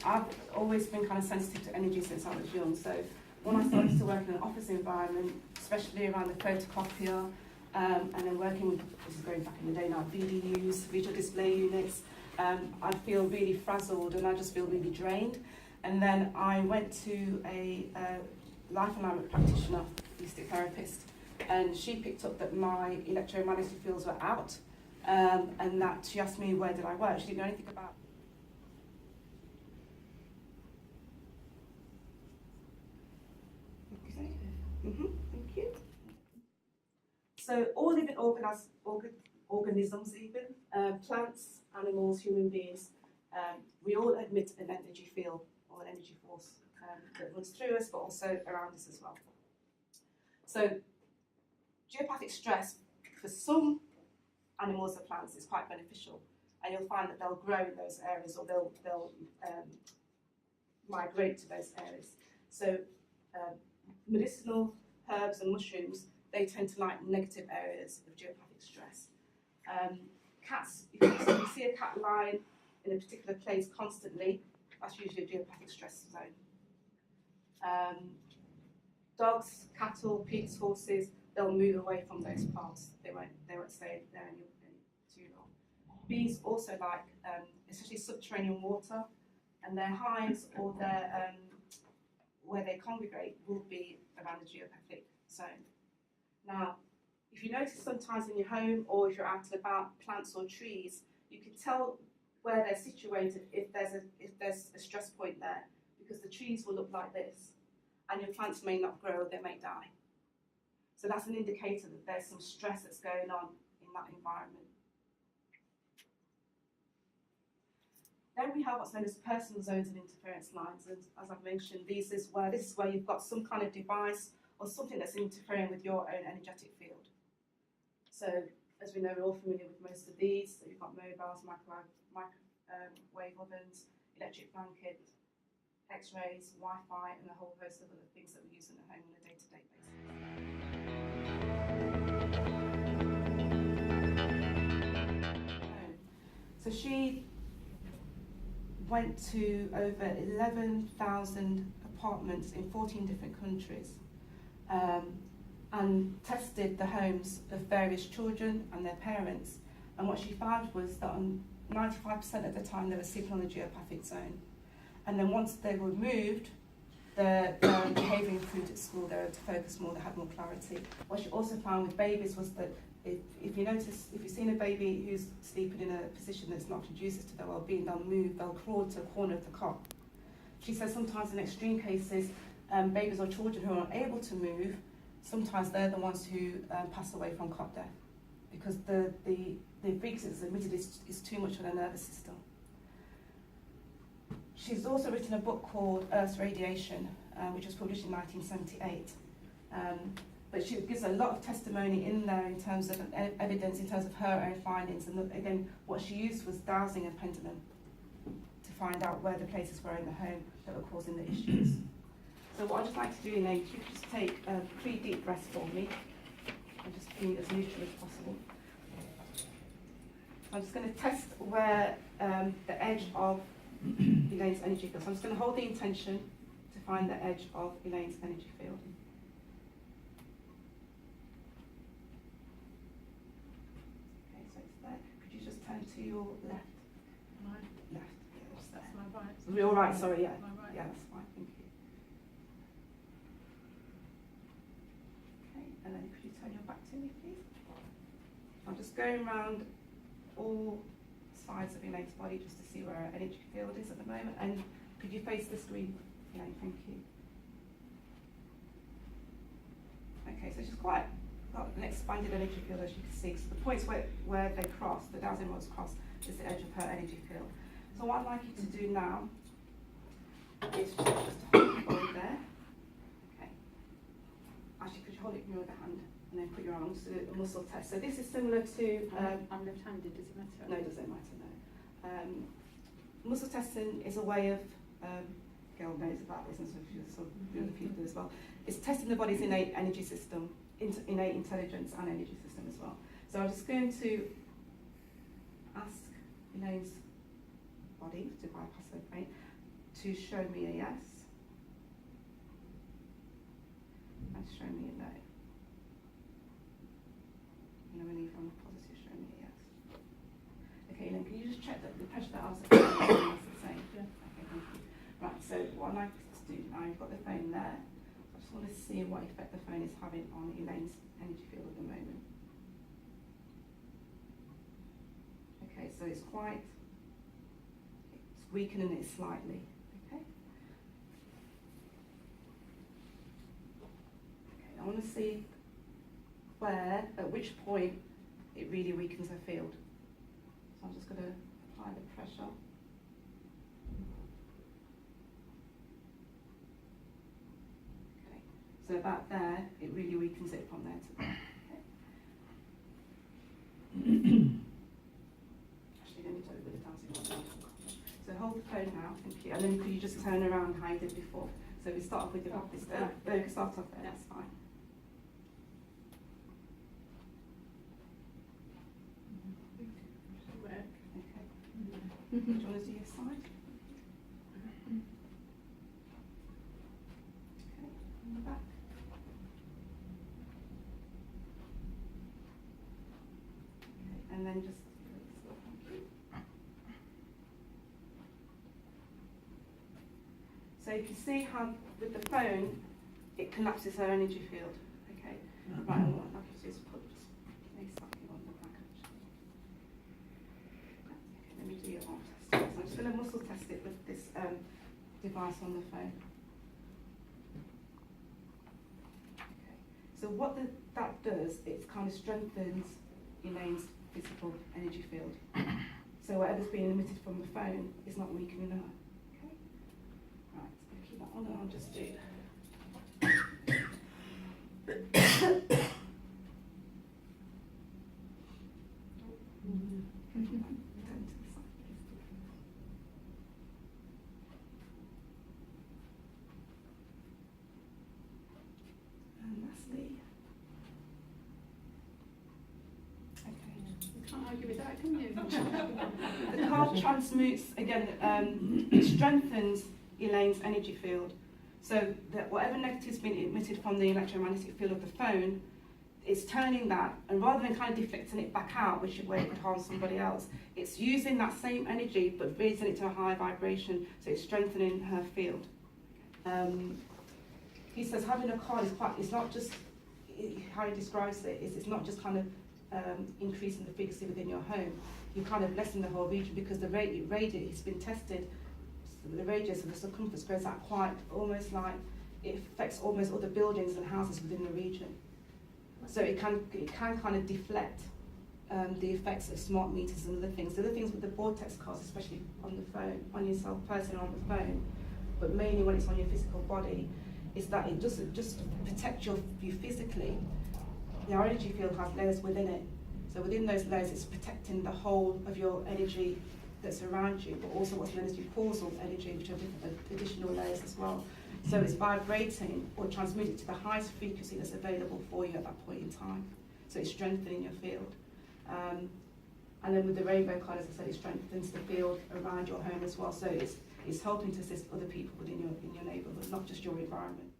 I've always been kind of sensitive to energy since I was young. So when I started to work in an office environment, especially around the photocopier, and then working, this is going back in the day now, VDUs, visual display units, I feel really frazzled and I just feel really drained. And then I went to a life alignment practitioner, holistic therapist, and she picked up that my electromagnetic fields were out, and that she asked me where did I work. She didn't know anything about. Thank you. So all living organisms, even plants, animals, human beings, we all emit an energy field or an energy force that runs through us, but also around us as well. So geopathic stress for some animals or plants is quite beneficial, and you'll find that they'll grow in those areas, or they'll migrate to those areas. So medicinal herbs and mushrooms, they tend to like negative areas of geopathic stress. Cats, if you see a cat lying in a particular place constantly, that's usually a geopathic stress zone. Dogs, cattle, pigs, horses, they'll move away from those parts. They won't stay there too long. Bees also like, especially subterranean water, and their hives or their where they congregate will be around the geopathic zone. Now, if you notice sometimes in your home or if you're out and about, plants or trees, you can tell where they're situated if there's a stress point there, because the trees will look like this, and your plants may not grow, they may die. So that's an indicator that there's some stress that's going on in that environment. Then we have what's known as personal zones and interference lines, and as I've mentioned, this is where you've got some kind of device or something that's interfering with your own energetic field. So, as we know, we're all familiar with most of these. So you've got mobiles, microwave ovens, electric blankets, X-rays, Wi-Fi, and a whole host of other things that we use in the home on a day-to-day basis. So she went to over 11,000 apartments in 14 different countries, and tested the homes of various children and their parents. And what she found was that 95% of the time they were sleeping on the geopathic zone. And then once they were moved, their behaviour improved at school, they were able to focus more, they had more clarity. What she also found with babies was that if you've seen a baby who's sleeping in a position that's not conducive to their well-being, they'll move, they'll crawl to a corner of the cot. She says sometimes in extreme cases, babies or children who are unable to move, sometimes they're the ones who pass away from cot death, because the frequency that's emitted is too much for their nervous system. She's also written a book called Earth's Radiation, which was published in 1978. But she gives a lot of testimony in there in terms of evidence, in terms of her own findings. And again, what she used was dowsing and pendulum to find out where the places were in the home that were causing the issues. So what I'd just like to do, Elaine, if you could just take 3 deep breaths for me, and just be as neutral as possible. I'm just going to test where the edge of Elaine's energy field. So I'm just going to hold the intention to find the edge of Elaine's energy field. Okay, so it's there. Could you just turn to your left? Right. Left. Yeah, just there. That's my right. You're all right, sorry, yeah. My right. Yeah, that's fine, thank you. Okay, and then could you turn your back to me, please? I'm just going around all sides of Elaine's body just to see where her energy field is at the moment. And could you face the screen, Elaine? Thank you. Okay, so she's quite got an expanded energy field, as you can see. So the points where they cross, the dowsing rods cross, is the edge of her energy field. So what I'd like you to do now is just hold your body there. Okay. Actually, could you hold it in your other hand and then put your arms to do a muscle test? So this is similar to... I'm left-handed, does it matter? No, it doesn't matter, no. Muscle testing is a way of, Gail knows about this and some other people do as well, it's testing the body's innate energy system, innate intelligence and energy system as well. So I'm just going to ask Elaine's body to bypass the brain, to show me a yes, and show me a no. And when you're on the positive, show me a yes. Okay, then can you just check that the pressure that I was applying is the same? Yeah. Okay, thank you. Right, so what I'd like to do now, you've got the phone there. I just want to see what effect the phone is having on Elaine's energy field at the moment. Okay, so it's weakening it slightly. Okay. Okay, I want to see at which point it really weakens her field. So I'm just going to apply the pressure. Okay, so about there, it really weakens it from there to there. Okay. Actually, let me tell you with the dancing. So hold the phone now, thank you. And then could you just turn around how you did before? So we start off with the office there. No, you can start off there, that's fine. Do you want to do your side? Okay, on the back. Okay, and then just so you can see how with the phone it collapses her energy field. Okay, right, and what I'd like you to do is put slightly on the back actually. Okay, let me do your arm test. So I'm just going to muscle test it with this device on the phone. Okay. So what that does, it kind of strengthens Elaine's physical energy field. So whatever's being emitted from the phone is not weakening her. Okay. Right, so keep that on and I'll just do. And lastly, You can't argue with that, can you? the card transmutes, again, it strengthens Elaine's energy field. So that whatever negative's been emitted from the electromagnetic field of the phone, it's turning that, and rather than kind of deflecting it back out, which where it could harm somebody else, it's using that same energy but raising it to a higher vibration, so it's strengthening her field. He says having a card is it's not just, how he describes it, is it's not just kind of increasing the frequency within your home, you kind of lessen the whole region because the radius, it's been tested, the radius of the circumference goes out quite, almost like it affects almost all the buildings and houses within the region. So it can kind of deflect the effects of smart meters and other things. The other things with the vortex cards, especially on the phone, on yourself personally on the phone, but mainly when it's on your physical body, is that it doesn't just protect you physically. Your energy field has layers within it. So within those layers, it's protecting the whole of your energy that's around you, but also what's known as your causal energy, which are different additional layers as well. So it's vibrating or transmitting to the highest frequency that's available for you at that point in time. So it's strengthening your field. And then with the rainbow card, as I said, it strengthens the field around your home as well. So it's helping to assist other people within your neighbourhood, not just your environment.